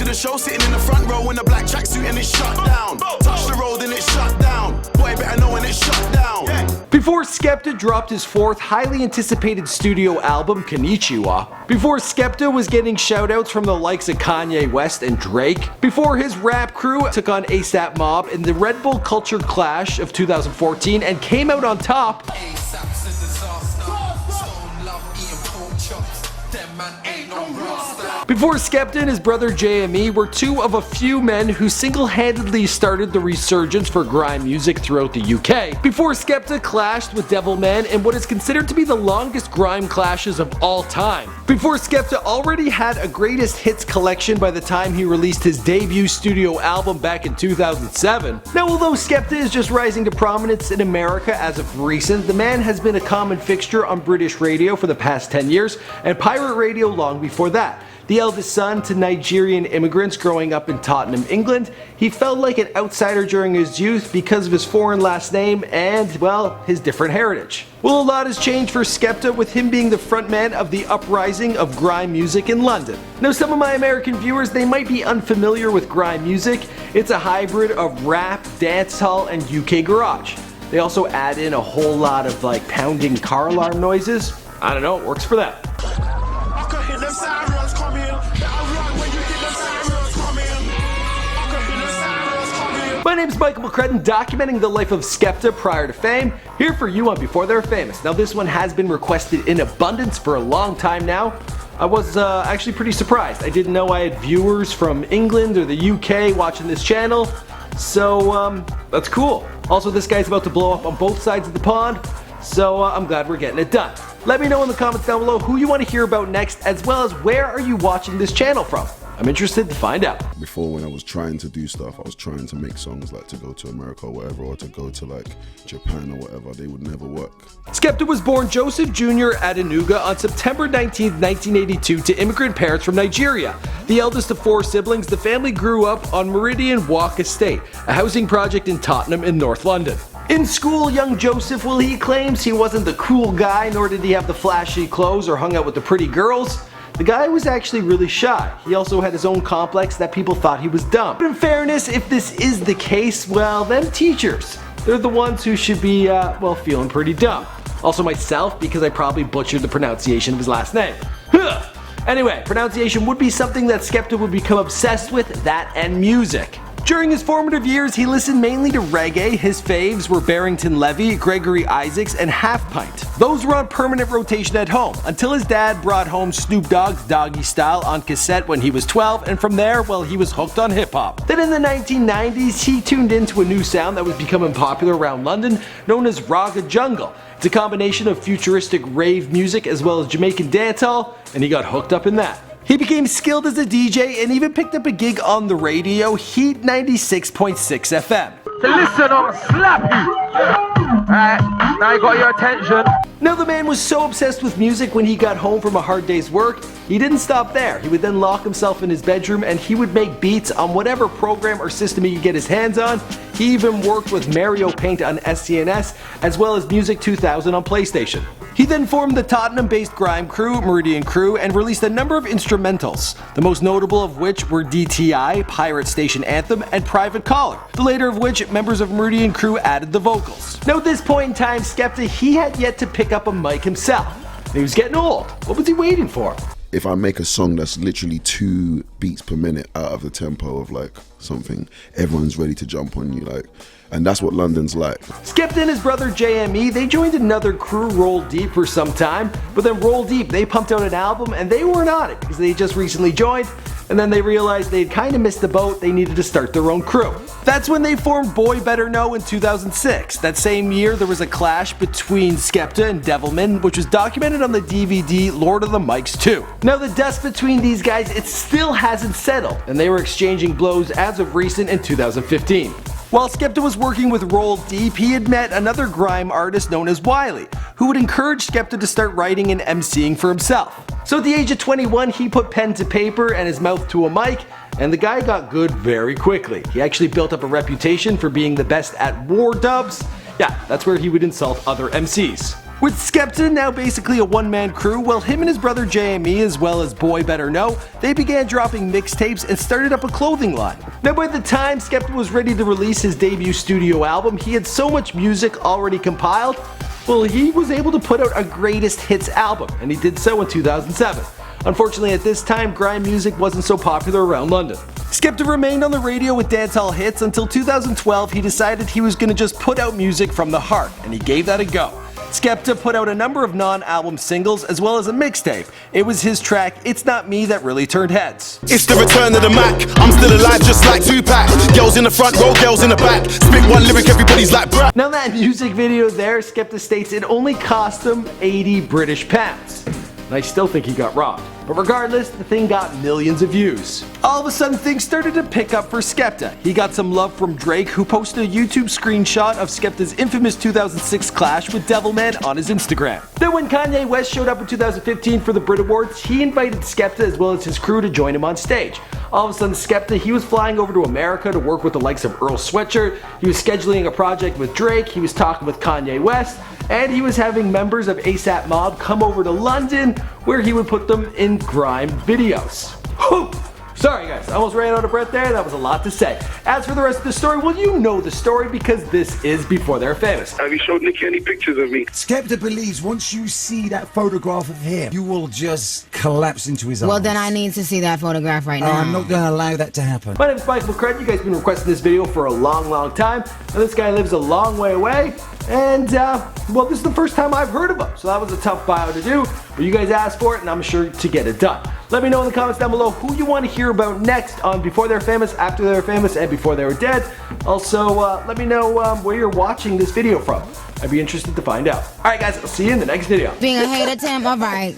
the show, sitting in the front row in a black tracksuit and it's shut down. Touch the road and it's shut down. Boy, better know when it's shut down. Before Skepta dropped his fourth highly anticipated studio album, Konnichiwa. Before Skepta was getting shoutouts from the likes of Kanye West and Drake. Before his rap crew took on ASAP Mob in the Red Bull Culture Clash of 2014 and came out on top. Before Skepta and his brother JME were two of a few men who single-handedly started the resurgence for grime music throughout the UK. Before Skepta clashed with Devilman in what is considered to be the longest grime clashes of all time. Before Skepta already had a greatest hits collection by the time he released his debut studio album back in 2007. Now, although Skepta is just rising to prominence in America as of recent, the man has been a common fixture on British radio for the past 10 years and pirate radio long before that. The eldest son to Nigerian immigrants growing up in Tottenham, England, he felt like an outsider during his youth because of his foreign last name and, well, his different heritage. Well, a lot has changed for Skepta with him being the frontman of the uprising of grime music in London. Now, some of my American viewers, they might be unfamiliar with grime music. It's a hybrid of rap, dancehall, and UK garage. They also add in a whole lot of like pounding car alarm noises. I don't know, it works for them. My name's Michael McCrudden, documenting the life of Skepta prior to fame, here for you on Before They're Famous. Now, this one has been requested in abundance for a long time now. I was actually pretty surprised. I didn't know I had viewers from England or the UK watching this channel, so that's cool. Also, this guy's about to blow up on both sides of the pond, so I'm glad we're getting it done. Let me know in the comments down below who you want to hear about next, as well as where are you watching this channel from. I'm interested to find out. Before, when I was trying to do stuff, I was trying to make songs like to go to America or whatever, or to go to like Japan or whatever. They would never work. Skepta was born Joseph Jr. Adenuga on September 19, 1982 to immigrant parents from Nigeria. The eldest of four siblings, the family grew up on Meridian Walk Estate, a housing project in Tottenham in North London. In school, young Joseph, well, he claims he wasn't the cool guy, nor did he have the flashy clothes or hung out with the pretty girls. The guy was actually really shy. He also had his own complex that people thought he was dumb. But in fairness, if this is the case, well, them teachers, they're the ones who should be, well, feeling pretty dumb. Also myself, because I probably butchered the pronunciation of his last name. Anyway, pronunciation would be something that Skepta would become obsessed with, that and music. During his formative years, he listened mainly to reggae. His faves were Barrington Levy, Gregory Isaacs, and Half Pint. Those were on permanent rotation at home, until his dad brought home Snoop Dogg's Doggy Style on cassette when he was 12, and from there, well, he was hooked on hip-hop. Then in the 1990s, he tuned into a new sound that was becoming popular around London, known as Raga Jungle. It's a combination of futuristic rave music as well as Jamaican dancehall, and he got hooked up in that. He became skilled as a DJ and even picked up a gig on the radio, Heat 96.6 FM. So listen up, slappy! Alright, now I got your attention. Now, the man was so obsessed with music when he got home from a hard day's work, he didn't stop there. He would then lock himself in his bedroom and he would make beats on whatever program or system he could get his hands on. He even worked with Mario Paint on SCNS, as well as Music 2000 on PlayStation. He then formed the Tottenham-based grime crew, Meridian Crew, and released a number of instrumentals, the most notable of which were DTI, Pirate Station Anthem, and Private Caller, the later of which members of Meridian Crew added the vocals. Now, at this point in time, Skepta, he had yet to pick up a mic himself. He was getting old. What was he waiting for? If I make a song that's literally 2 beats per minute out of the tempo of like something, everyone's ready to jump on you, like, and that's what London's like. Skepta and his brother JME, they joined another crew, Roll Deep, for some time, but then Roll Deep, they pumped out an album and they weren't on it because they just recently joined, and then they realized they'd kind of missed the boat, they needed to start their own crew. That's when they formed Boy Better Know in 2006. That same year, there was a clash between Skepta and Devilman, which was documented on the DVD Lord of the Mics 2. Now, the dust between these guys, it still hasn't settled, and they were exchanging blows as of recent in 2015. While Skepta was working with Roll Deep, he had met another grime artist known as Wiley, who would encourage Skepta to start writing and MCing for himself. So at the age of 21, he put pen to paper and his mouth to a mic, and the guy got good very quickly. He actually built up a reputation for being the best at war dubs. Yeah, that's where he would insult other MCs. With Skepta now basically a one-man crew, well, him and his brother JME, as well as Boy Better Know, they began dropping mixtapes and started up a clothing line. Now by the time Skepta was ready to release his debut studio album, he had so much music already compiled, well, he was able to put out a greatest hits album, and he did so in 2007. Unfortunately, at this time, grime music wasn't so popular around London. Skepta remained on the radio with dancehall hits until 2012. He decided he was going to just put out music from the heart, and he gave that a go. Skepta put out a number of non-album singles as well as a mixtape. It was his track, It's Not Me, that really turned heads. It's the return of the Mac. I'm still alive just like Tupac. Girls in the front row, girls in the back. Spit one lyric, everybody's like bruh. Now that music video there, Skepta states it only cost him 80 British pounds. And I still think he got robbed. But regardless, the thing got millions of views. All of a sudden, things started to pick up for Skepta. He got some love from Drake, who posted a YouTube screenshot of Skepta's infamous 2006 clash with Devilman on his Instagram. Then when Kanye West showed up in 2015 for the Brit Awards, he invited Skepta as well as his crew to join him on stage. All of a sudden, Skepta, he was flying over to America to work with the likes of Earl Sweatshirt, he was scheduling a project with Drake, he was talking with Kanye West, and he was having members of ASAP Mob come over to London where he would put them in grime videos. Whew. Sorry guys, I almost ran out of breath there, that was a lot to say. As for the rest of the story, well, you know the story because this is Before They're Famous. Have you showed Nicky any pictures of me? Skepta believes once you see that photograph of him, you will just collapse into his arms. Well, then I need to see that photograph right now. I'm not going to allow that to happen. My name is Michael McCrud, you guys have been requesting this video for a long time, and this guy lives a long way away, and well, this is the first time I've heard of him, so that was a tough bio to do, but you guys asked for it, and I'm sure to get it done. Let me know in the comments down below who you want to hear about next on Before They're Famous, After They're Famous, and Before They Were Dead. Also, let me know where you're watching this video from. I'd be interested to find out. Alright guys, I'll see you in the next video. Being a hater, Tim? Alright.